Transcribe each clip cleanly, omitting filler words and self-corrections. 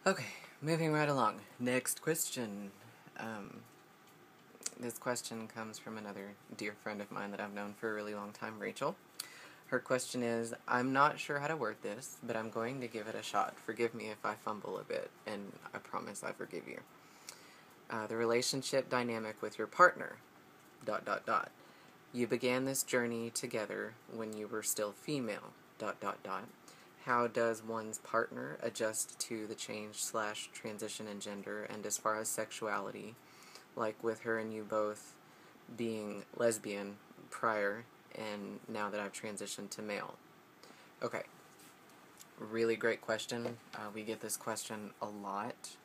Okay, moving right along. Next question. This question comes from another dear friend of mine that I've known for a really long time, Rachel. Her question is, I'm not sure how to word this, but I'm going to give it a shot. Forgive me if I fumble a bit, and I promise I forgive you. The relationship dynamic with your partner, ... You began this journey together when you were still female, ... How does one's partner adjust to the change/transition in gender, and as far as sexuality, like with her and you both being lesbian prior, and now that I've transitioned to male? Okay, really great question. We get this question a lot.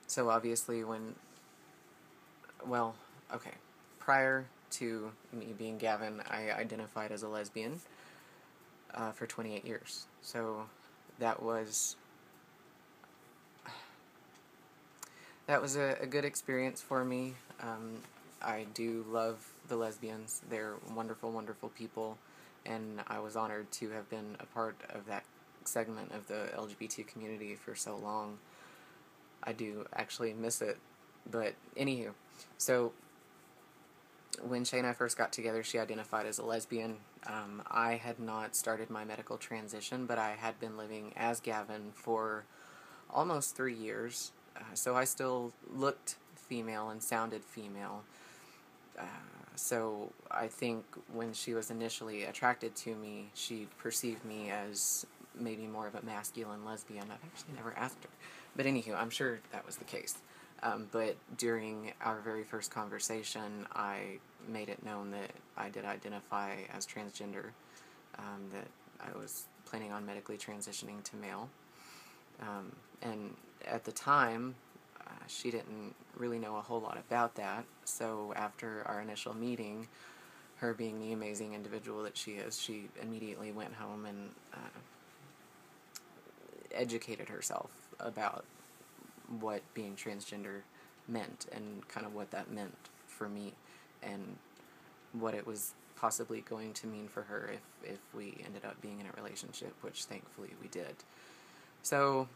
So obviously prior to me being Gavin, I identified as a lesbian for 28 years. So that was a good experience for me. I do love the lesbians. They're wonderful, wonderful people, and I was honored to have been a part of that segment of the LGBT community for so long. I do actually miss it, but anywho, so when Shay and I first got together, she identified as a lesbian. I had not started my medical transition, but I had been living as Gavin for almost 3 years, so I still looked female and sounded female. So I think when she was initially attracted to me, she perceived me as maybe more of a masculine lesbian. I've actually never asked her, but anywho, I'm sure that was the case. But during our very first conversation, I made it known that I did identify as transgender, that I was planning on medically transitioning to male. And at the time, she didn't really know a whole lot about that, so after our initial meeting, her being the amazing individual that she is, she immediately went home and educated herself about what being transgender meant and kind of what that meant for me and what it was possibly going to mean for her if we ended up being in a relationship, which thankfully we did. So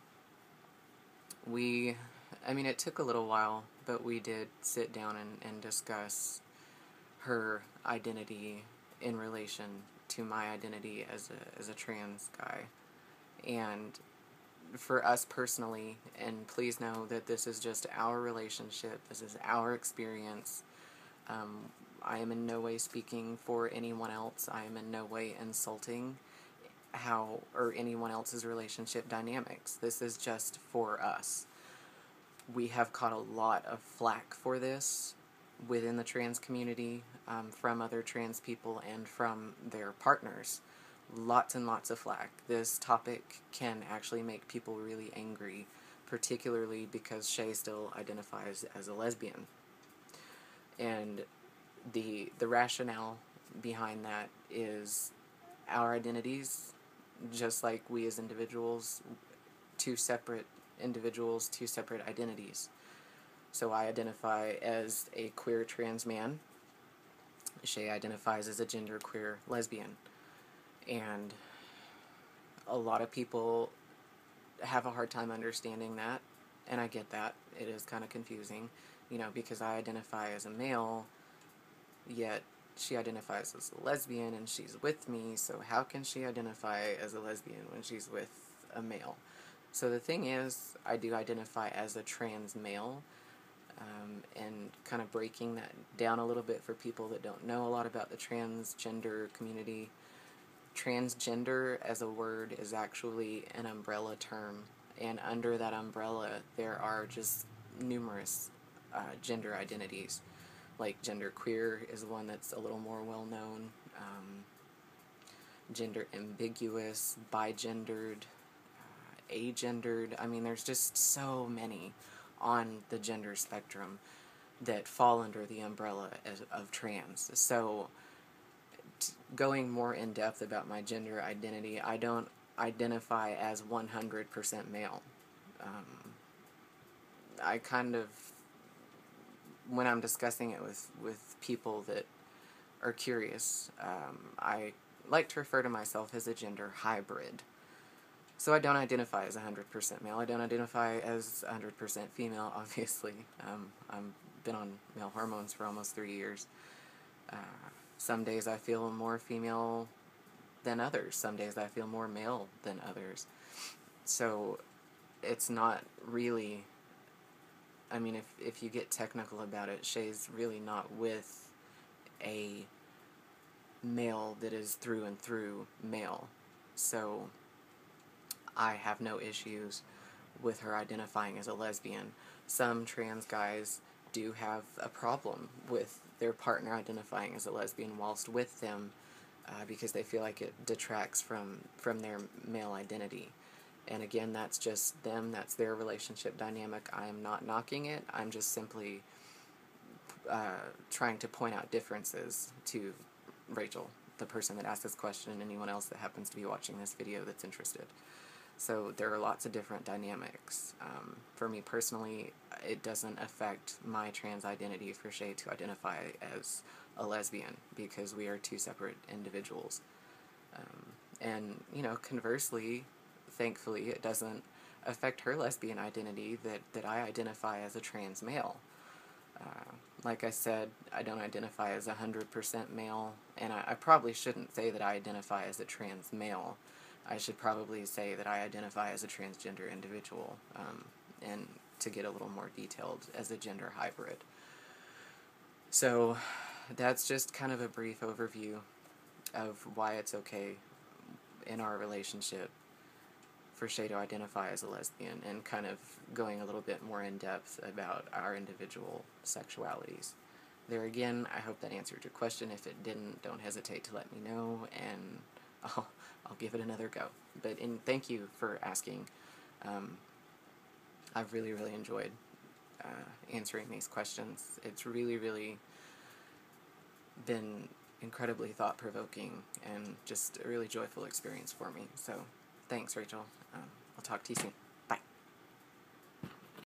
it took a little while, but we did sit down and discuss her identity in relation to my identity as a trans guy. And for us personally, and please know that this is just our relationship, this is our experience. I am in no way speaking for anyone else. I am in no way insulting anyone else's relationship dynamics. This is just for us. We have caught a lot of flack for this within the trans community, from other trans people and from their partners. Lots and lots of flack. This topic can actually make people really angry, particularly because Shay still identifies as a lesbian. And the rationale behind that is our identities, just like we as individuals, two separate individuals, two separate identities. So I identify as a queer trans man. Shay identifies as a genderqueer lesbian. And a lot of people have a hard time understanding that, and I get that. It is kind of confusing, because I identify as a male, yet she identifies as a lesbian and she's with me, so how can she identify as a lesbian when she's with a male? So the thing is, I do identify as a trans male, and kind of breaking that down a little bit for people that don't know a lot about the transgender community. Transgender as a word is actually an umbrella term, and under that umbrella there are just numerous gender identities. Like genderqueer is one that's a little more well known, gender ambiguous, bigendered, agendered. There's just so many on the gender spectrum that fall under the umbrella of trans. So going more in depth about my gender identity, I don't identify as 100% male. I kind of, when I'm discussing it with people that are curious, I like to refer to myself as a gender hybrid. So I don't identify as 100% male. I don't identify as 100% female, obviously. I've been on male hormones for almost 3 years. Uh, some days I feel more female than others. Some days I feel more male than others. So it's not really, I mean, if you get technical about it, Shay's really not with a male that is through and through male. So I have no issues with her identifying as a lesbian. Some trans guys do have a problem with their partner identifying as a lesbian whilst with them, because they feel like it detracts from their male identity. And again, that's just them, that's their relationship dynamic. I am not knocking it, I'm just simply trying to point out differences to Rachel, the person that asked this question, and anyone else that happens to be watching this video that's interested. So there are lots of different dynamics. For me personally, it doesn't affect my trans identity for Shay to identify as a lesbian, because we are two separate individuals. And, you know, conversely, thankfully, it doesn't affect her lesbian identity that I identify as a trans male. Like I said, I don't identify as 100% male, and I probably shouldn't say that I identify as a trans male. I should probably say that I identify as a transgender individual, and to get a little more detailed, as a gender hybrid. So that's just kind of a brief overview of why it's okay in our relationship for Shay to identify as a lesbian, and kind of going a little bit more in depth about our individual sexualities. There again, I hope that answered your question. If it didn't, don't hesitate to let me know, and I'll give it another go. But thank you for asking. I've really, really enjoyed answering these questions. It's really, really been incredibly thought-provoking and just a really joyful experience for me. So thanks, Rachel. I'll talk to you soon.